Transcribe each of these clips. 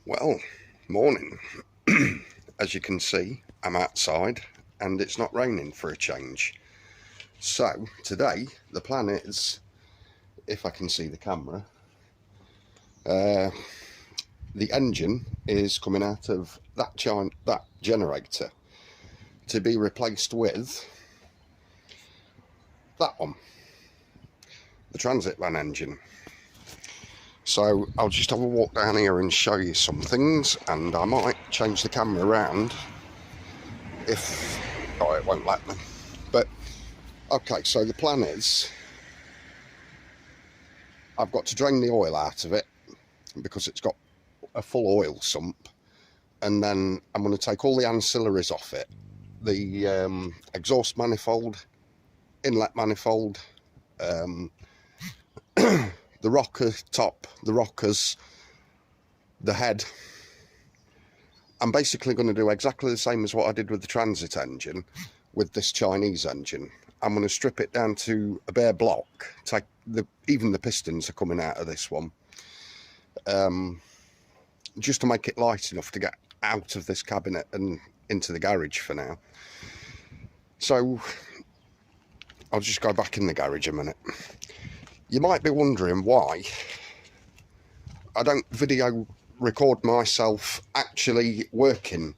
Well, morning. As you can see, I'm outside and it's not raining for a change. So today the plan is, if I can see the camera, the engine is coming out of that generator to be replaced with that one, the transit van engine. So I'll just have a walk down here and show you some things, and I might change the camera around if it won't let me. But okay, so the plan is I've got to drain the oil out of it because it's got a full oil sump, and then I'm going to take all the ancillaries off it, the exhaust manifold, inlet manifold, the rocker top, the rockers, the head. I'm basically going to do exactly the same as what I did with the transit engine with this Chinese engine. I'm going to strip it down to a bare block. Even the pistons are coming out of this one, just to make it light enough to get out of this cabinet and into the garage for now. So I'll just go back in the garage a minute. You might be wondering why I don't video record myself actually working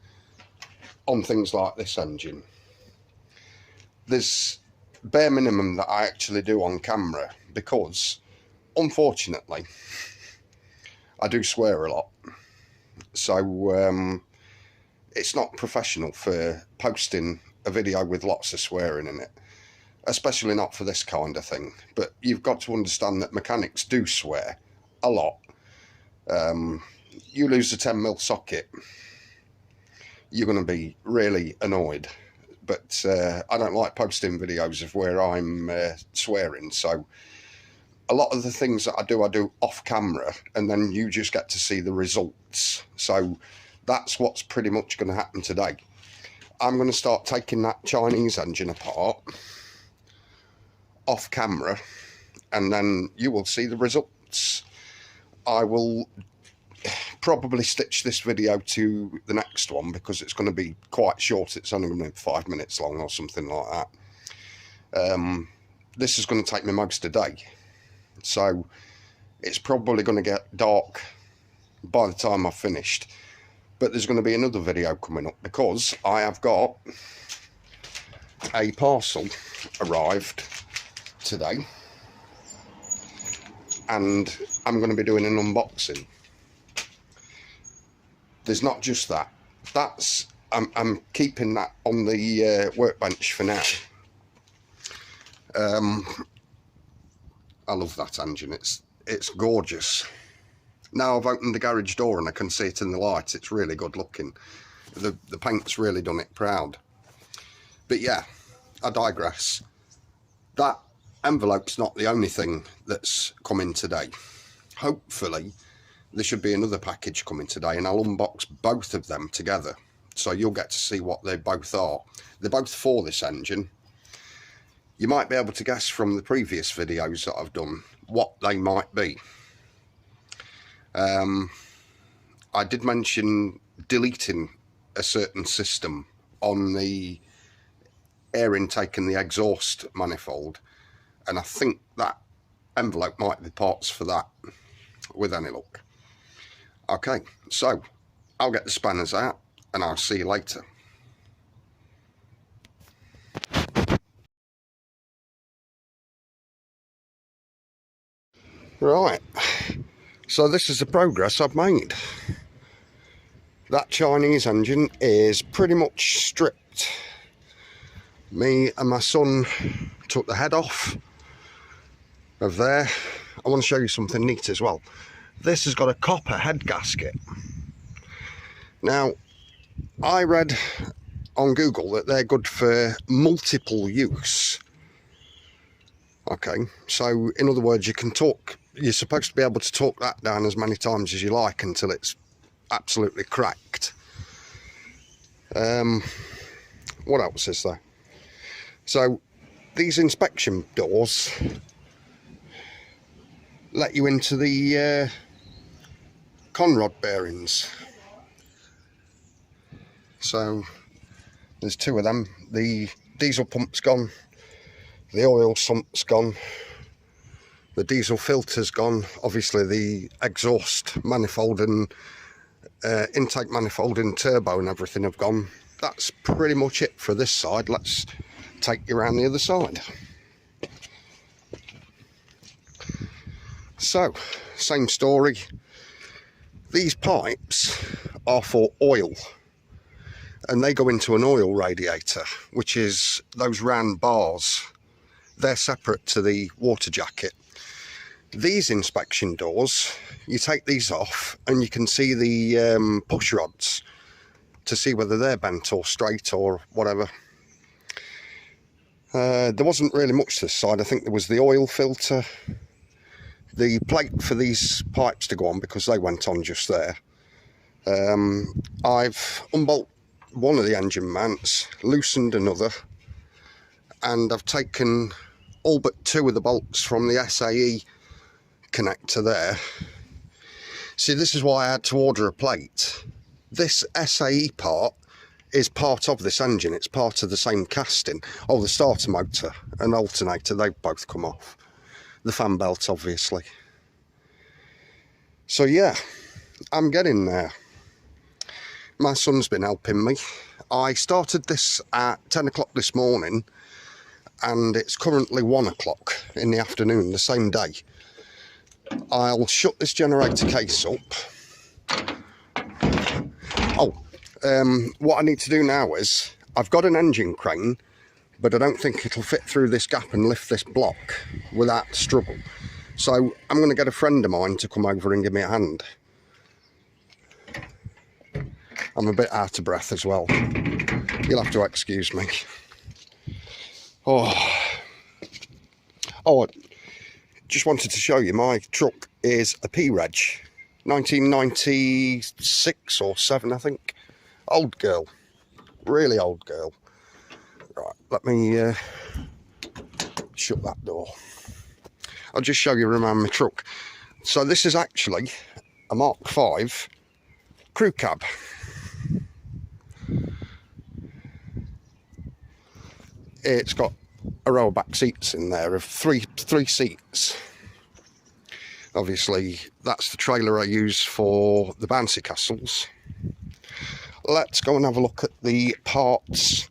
on things like this engine. There's bare minimum that I actually do on camera because, unfortunately, I do swear a lot. So it's not professional for posting a video with lots of swearing in it, especially not for this kind of thing. But you've got to understand that mechanics do swear a lot. You lose a 10mm socket, you're going to be really annoyed. But I don't like posting videos of where I'm swearing, so a lot of the things that I do off camera, and then you just get to see the results. So that's what's pretty much going to happen today. I'm going to start taking that Chinese engine apart off camera, and then you will see the results. I will probably stitch this video to the next one because it's going to be quite short. It's only going to be 5 minutes long or something like that. This is going to take me most of the day, so it's probably going to get dark by the time I've finished. But there's going to be another video coming up because I have got a parcel arrived today, and I'm going to be doing an unboxing. There's not just that. I'm keeping that on the workbench for now. I love that engine. It's gorgeous. Now I've opened the garage door and I can see it in the light. It's really good looking. The paint's really done it proud. But yeah, I digress. That envelope's not the only thing that's coming today. Hopefully there should be another package coming today, and I'll unbox both of them together, so you'll get to see what they both are. They're both for this engine. You might be able to guess from the previous videos that I've done what they might be. I did mention deleting a certain system on the air intake and the exhaust manifold, and I think that envelope might be parts for that, with any luck. Okay, so I'll get the spanners out and I'll see you later. Right, so this is the progress I've made. That Chinese engine is pretty much stripped. Me and my son took the head off of there. I want to show you something neat as well. This has got a copper head gasket. Now, I read on Google that they're good for multiple use. Okay, so in other words, you're supposed to be able to torque that down as many times as you like until it's absolutely cracked. What else is there? So these inspection doors let you into the conrod bearings. So there's two of them. The diesel pump's gone, the oil sump's gone, the diesel filter's gone, obviously the exhaust manifold and intake manifold and turbo and everything have gone. That's pretty much it for this side. Let's take you around the other side. So, same story. These pipes are for oil, and they go into an oil radiator, which is those round bars. They're separate to the water jacket. These inspection doors, you take these off and you can see the push rods to see whether they're bent or straight or whatever. There wasn't really much this side. I think there was the oil filter, the plate for these pipes to go on, because they went on just there. I've unbolted one of the engine mounts, loosened another, and I've taken all but two of the bolts from the SAE connector there. See, this is why I had to order a plate. This SAE part is part of this engine. It's part of the same casting. Oh, the starter motor and alternator, they've both come off. The fan belt, obviously. So yeah, I'm getting there. My son's been helping me. I started this at 10 o'clock this morning, and it's currently 1 o'clock in the afternoon, the same day. I'll shut this generator case up. Oh, what I need to do now is, I've got an engine crane, but I don't think it'll fit through this gap and lift this block without struggle. So I'm going to get a friend of mine to come over and give me a hand. I'm a bit out of breath as well. You'll have to excuse me. Oh, just wanted to show you, my truck is a P-Reg, 1996 or 7, I think. Old girl, really old girl. Right, let me shut that door. I'll just show you around my truck. So this is actually a Mark 5 crew cab. It's got a row of back seats in there of three seats. Obviously that's the trailer I use for the bouncy castles. Let's go and have a look at the parts.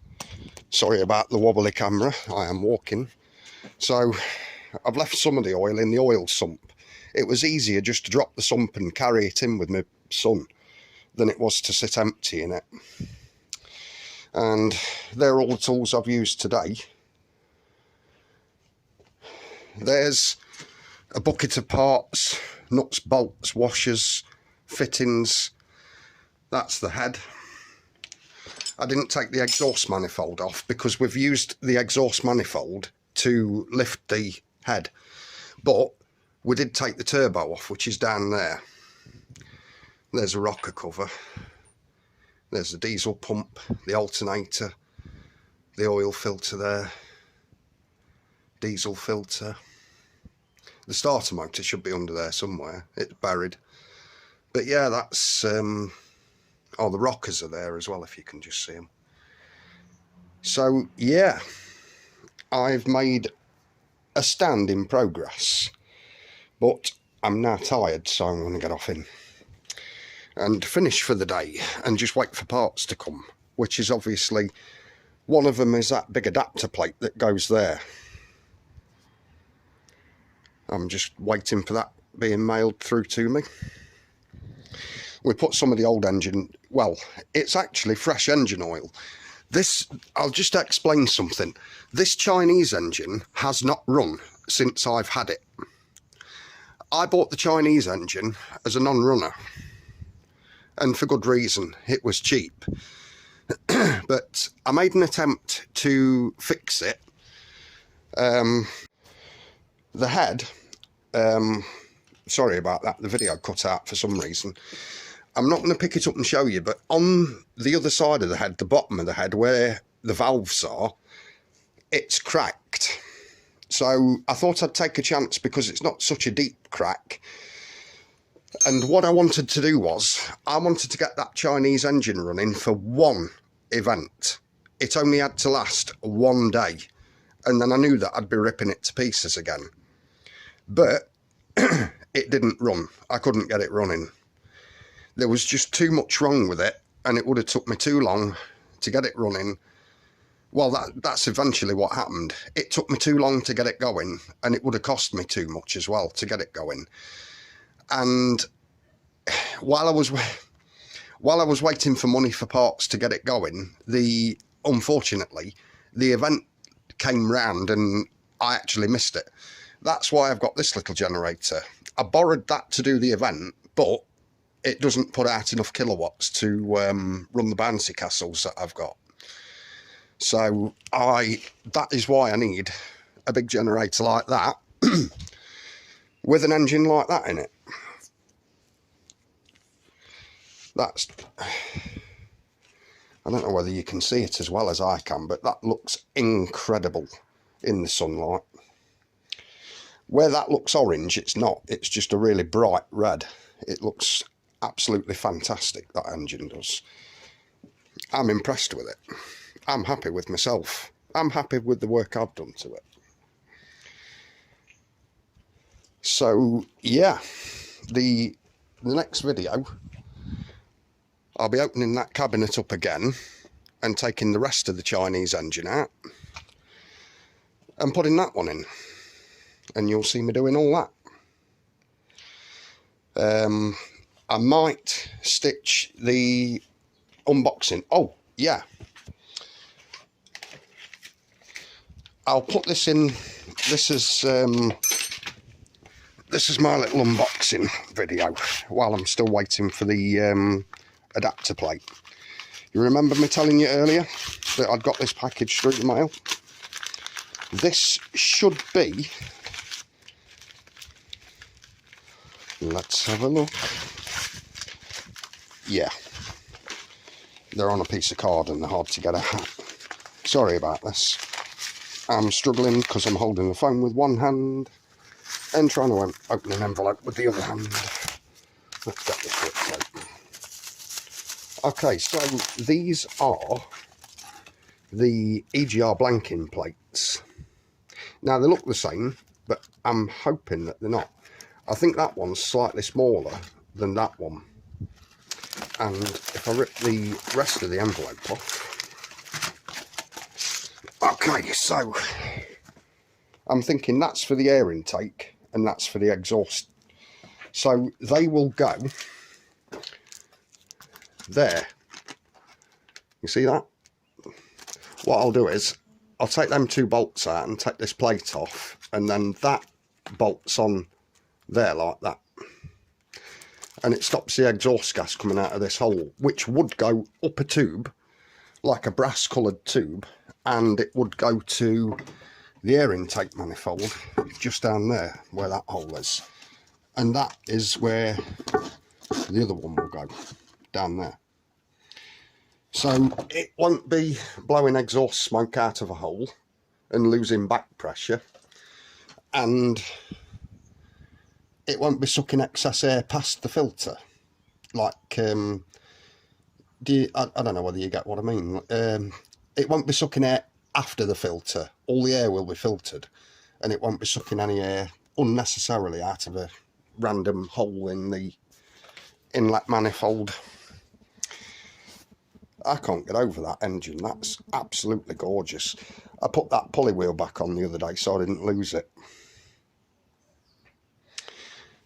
Sorry about the wobbly camera, I am walking. So I've left some of the oil in the oil sump. It was easier just to drop the sump and carry it in with my son than it was to sit empty in it. And they're all the tools I've used today. There's a bucket of parts, nuts, bolts, washers, fittings. That's the head. I didn't take the exhaust manifold off because we've used the exhaust manifold to lift the head, but we did take the turbo off, which is down there. There's a rocker cover. There's the diesel pump, the alternator, the oil filter there, diesel filter. The starter motor should be under there somewhere, it's buried. But yeah, that's, oh, the rockers are there as well, if you can just see them. So yeah, I've made a stand in progress, but I'm now tired, so I'm going to get off in and finish for the day and just wait for parts to come, which is obviously, one of them is that big adapter plate that goes there. I'm just waiting for that being mailed through to me. We put some of the old engine, well, it's actually fresh engine oil. This, I'll just explain something. This Chinese engine has not run since I've had it. I bought the Chinese engine as a non-runner, and for good reason. It was cheap. But I made an attempt to fix it. The head, sorry about that, the video cut out for some reason. I'm not going to pick it up and show you, but on the other side of the head, the bottom of the head where the valves are, it's cracked. So I thought I'd take a chance, because it's not such a deep crack, And what I wanted to do was, I wanted to get that Chinese engine running for one event. It only had to last one day, and then I knew that I'd be ripping it to pieces again. But it didn't run. I couldn't get it running. There was just too much wrong with it, and it would have took me too long to get it running. Well, that's eventually what happened. It took me too long to get it going, and it would have cost me too much as well to get it going. And while I was waiting for money for parts to get it going, unfortunately the event came round and I actually missed it. That's why I've got this little generator. I borrowed that to do the event, but it doesn't put out enough kilowatts to run the bouncy castles that I've got. So that is why I need a big generator like that with an engine like that in it. I don't know whether you can see it as well as I can, but that looks incredible in the sunlight. Where that looks orange, it's not. It's just a really bright red. It looks absolutely fantastic, that engine does. I'm impressed with it. I'm happy with myself. I'm happy with the work I've done to it. So, yeah, the next video, I'll be opening that cabinet up again and taking the rest of the Chinese engine out and putting that one in. And you'll see me doing all that. I might stitch the unboxing. Oh, yeah. I'll put this in. This is my little unboxing video while I'm still waiting for the adapter plate. You remember me telling you earlier that I'd got this package through the mail? This should be, let's have a look. Yeah, they're on a piece of card and they're hard to get out. Sorry about this. I'm struggling because I'm holding the phone with one hand and trying to open an envelope with the other hand. Let's get this bit open. Okay, so these are the EGR blanking plates. Now they look the same, but I'm hoping that they're not. I think that one's slightly smaller than that one. And if I rip the rest of the envelope off. Okay, so I'm thinking that's for the air intake and that's for the exhaust. So they will go there. You see that? What I'll do is I'll take them two bolts out and take this plate off, and then that bolts on there like that, and it stops the exhaust gas coming out of this hole, which would go up a tube, like a brass coloured tube, and it would go to the air intake manifold just down there where that hole is, and that is where the other one will go, down there. So it won't be blowing exhaust smoke out of a hole and losing back pressure, and it won't be sucking excess air past the filter. Like, I don't know whether you get what I mean. It won't be sucking air after the filter. All the air will be filtered, and it won't be sucking any air unnecessarily out of a random hole in the inlet manifold. I can't get over that engine. That's absolutely gorgeous. I put that pulley wheel back on the other day so I didn't lose it.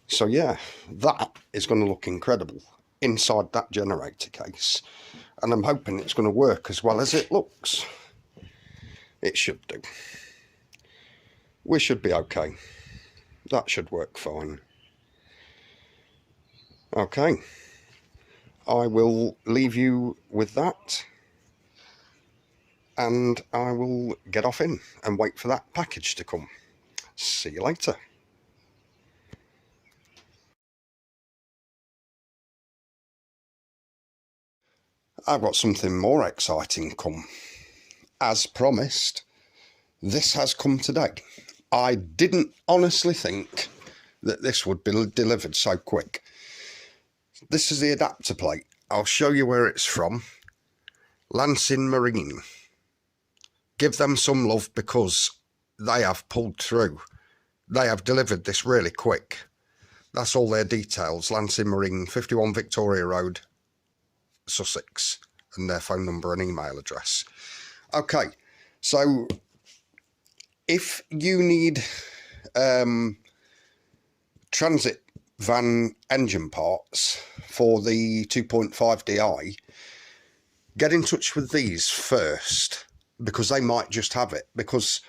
So yeah, that is going to look incredible inside that generator case, and I'm hoping it's going to work as well as it looks. It should do. We should be okay. That should work fine. Okay, I will leave you with that, and I will get off in and wait for that package to come. See you later. I've got something more exciting come. As promised, this has come today. I didn't honestly think that this would be delivered so quick. This is the adapter plate. I'll show you where it's from. Lansing Marine. Give them some love because they have pulled through. They have delivered this really quick. That's all their details. Lansing Marine, 51 Victoria Road, Sussex, and their phone number and email address. Okay, so if you need transit van engine parts for the 2.5 Di, get in touch with these first, because they might just have it, because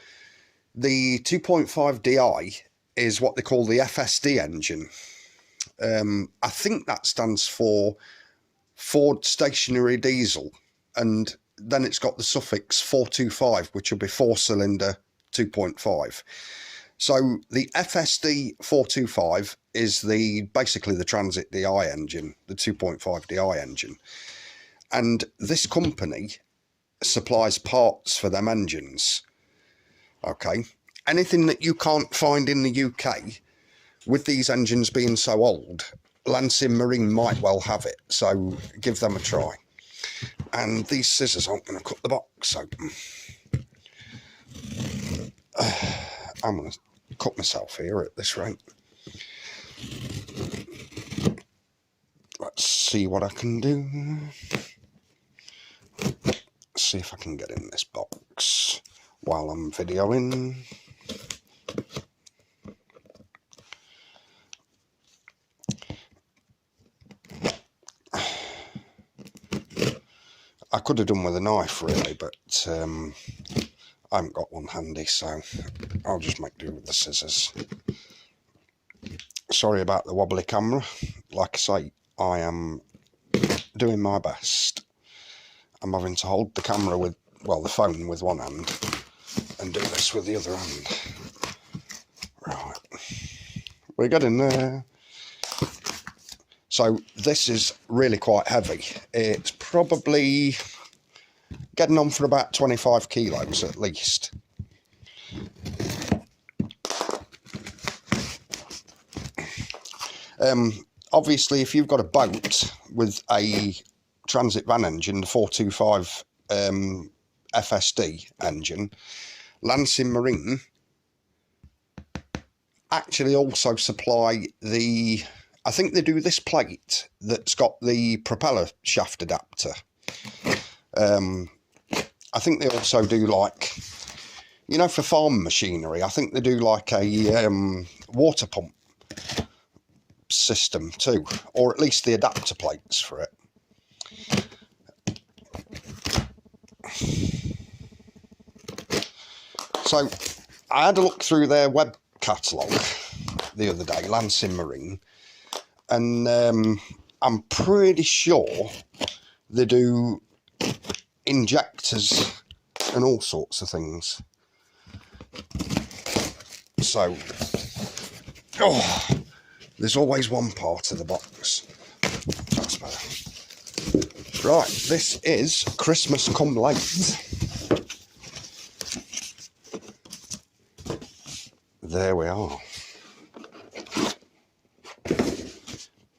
the 2.5 Di is what they call the FSD engine. I think that stands for Ford Stationary Diesel, and then it's got the suffix 425, which will be 4-cylinder 2.5. So the FSD 425 is basically the Transit Di engine, the 2.5 Di engine. And this company supplies parts for them engines. Okay, anything that you can't find in the UK, with these engines being so old, Lansing Marine might well have it, so give them a try. And these scissors aren't going to cut the box open. I'm going to cut myself here at this rate. Let's see what I can do. See if I can get in this box while I'm videoing. I could have done with a knife really, but I haven't got one handy, so I'll just make do with the scissors. Sorry about the wobbly camera. Like I say, I am doing my best. I'm having to hold the camera with, well, the phone with one hand and do this with the other hand. Right, we're getting there. So this is really quite heavy. It's probably getting on for about 25 kilos at least. Obviously, if you've got a boat with a transit van engine, the 425 FSD engine, Lansing Marine actually also supply the, I think they do this plate that's got the propeller shaft adapter. I think they also do, like, you know, for farm machinery, I think they do like a water pump system too, or at least the adapter plates for it. So I had a look through their web catalogue the other day, Lansing Marine, and I'm pretty sure they do injectors and all sorts of things. So, oh, there's always one part of the box. That's better. Right, this is Christmas come late. There we are.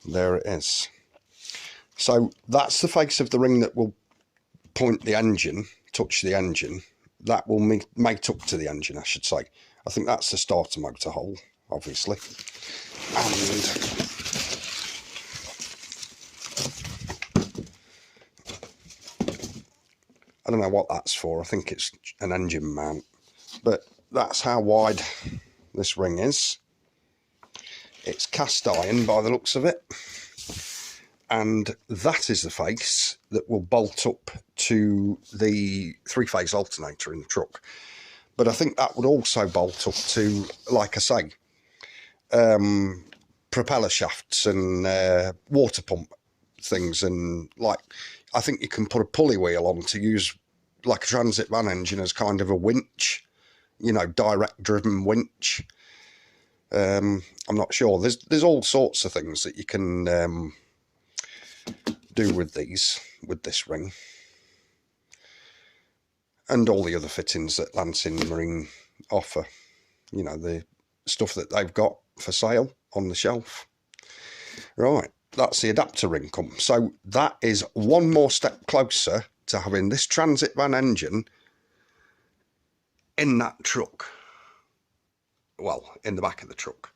There it is. So that's the face of the ring that will point the engine, touch the engine. That will mate up to the engine, I should say. I think that's the starter motor hole, obviously. And I don't know what that's for. I think it's an engine mount. But that's how wide this ring is. It's cast iron by the looks of it. And that is the face that will bolt up to the three-phase alternator in the truck. But I think that would also bolt up to, like I say, propeller shafts and water pump things. And, like, I think you can put a pulley wheel on to use, like, a transit van engine as kind of a winch, you know, direct driven winch. I'm not sure. There's all sorts of things that you can do with this ring, and all the other fittings that Lansing Marine offer, you know, the stuff that they've got for sale on the shelf. Right, that's the adapter ring come. So that is one more step closer to having this transit van engine in that truck. Well, in the back of the truck.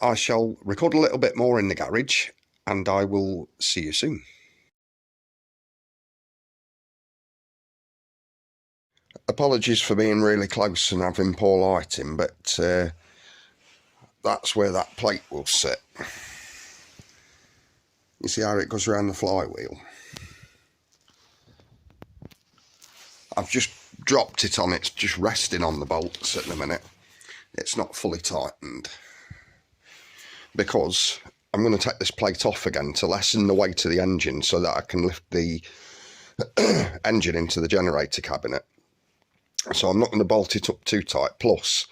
I shall record a little bit more in the garage and I will see you soon. Apologies for being really close and having poor lighting, but that's where that plate will sit. You see how it goes around the flywheel? I've just dropped it on, it's just resting on the bolts at the minute. It's not fully tightened. Because I'm going to take this plate off again to lessen the weight of the engine so that I can lift the engine into the generator cabinet. So I'm not going to bolt it up too tight. Plus,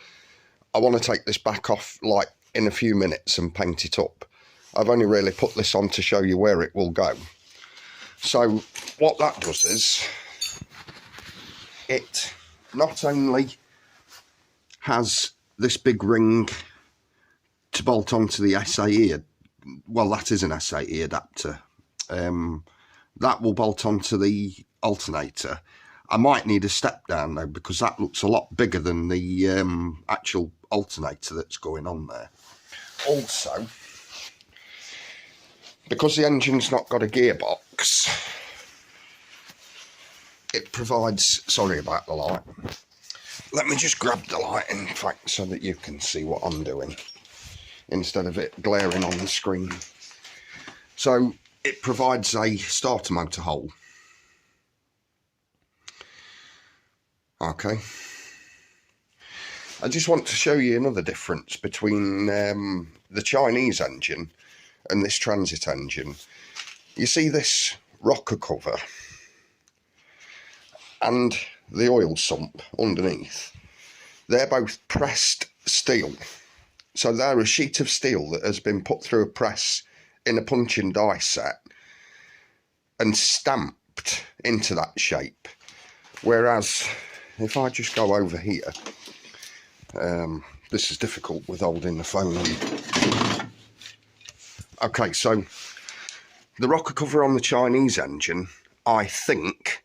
I want to take this back off like in a few minutes and paint it up. I've only really put this on to show you where it will go. So what that does is, it not only has this big ring to bolt onto the SAE, well, that is an SAE adapter. That will bolt onto the alternator. I might need a step down though, because that looks a lot bigger than the actual alternator that's going on there. Also, because the engine's not got a gearbox, it provides, sorry about the light, let me just grab the light in fact so that you can see what I'm doing instead of it glaring on the screen. So it provides a starter motor hole. Okay, I just want to show you another difference between the Chinese engine and this transit engine. You see this rocker cover and the oil sump underneath, they're both pressed steel. So they're a sheet of steel that has been put through a press in a punching die set and stamped into that shape. Whereas if I just go over here, this is difficult with holding the phone on. Okay, so the rocker cover on the Chinese engine, I think,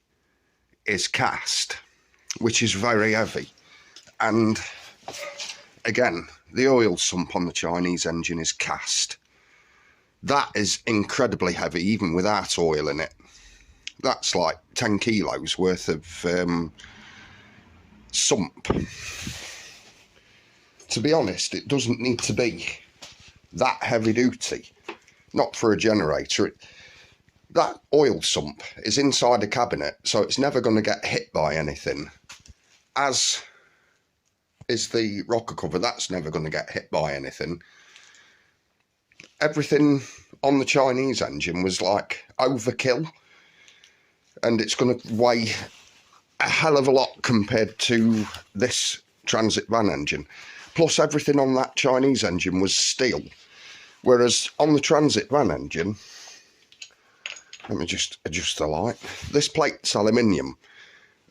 is cast, which is very heavy. And again, the oil sump on the Chinese engine is cast. That is incredibly heavy, even without oil in it. That's like 10 kilos worth of sump. To be honest, it doesn't need to be that heavy duty. Not for a generator. That oil sump is inside a cabinet, so it's never going to get hit by anything. As is the rocker cover, that's never going to get hit by anything. Everything on the Chinese engine was like overkill, and it's going to weigh a hell of a lot compared to this transit van engine. Plus everything on that Chinese engine was steel, whereas on the transit van engine, let me just adjust the light, this plate's aluminium,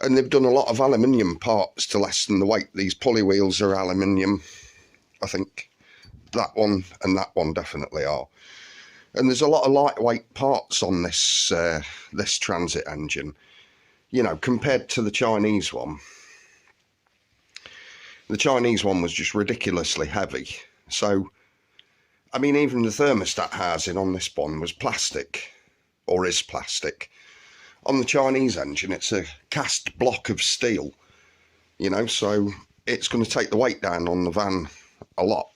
and they've done a lot of aluminium parts to lessen the weight. These pulley wheels are aluminium, I think. That one and that one definitely are. And there's a lot of lightweight parts on this this transit engine, you know, compared to the Chinese one. The Chinese one was just ridiculously heavy. So, I mean, even the thermostat housing on this one was plastic, or is plastic. On the Chinese engine, it's a cast block of steel, you know, so it's going to take the weight down on the van a lot,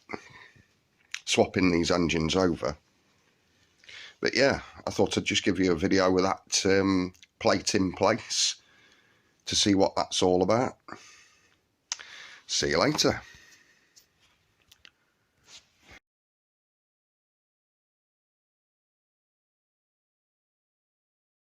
swapping these engines over. But yeah, I thought I'd just give you a video with that plate in place to see what that's all about. See you later.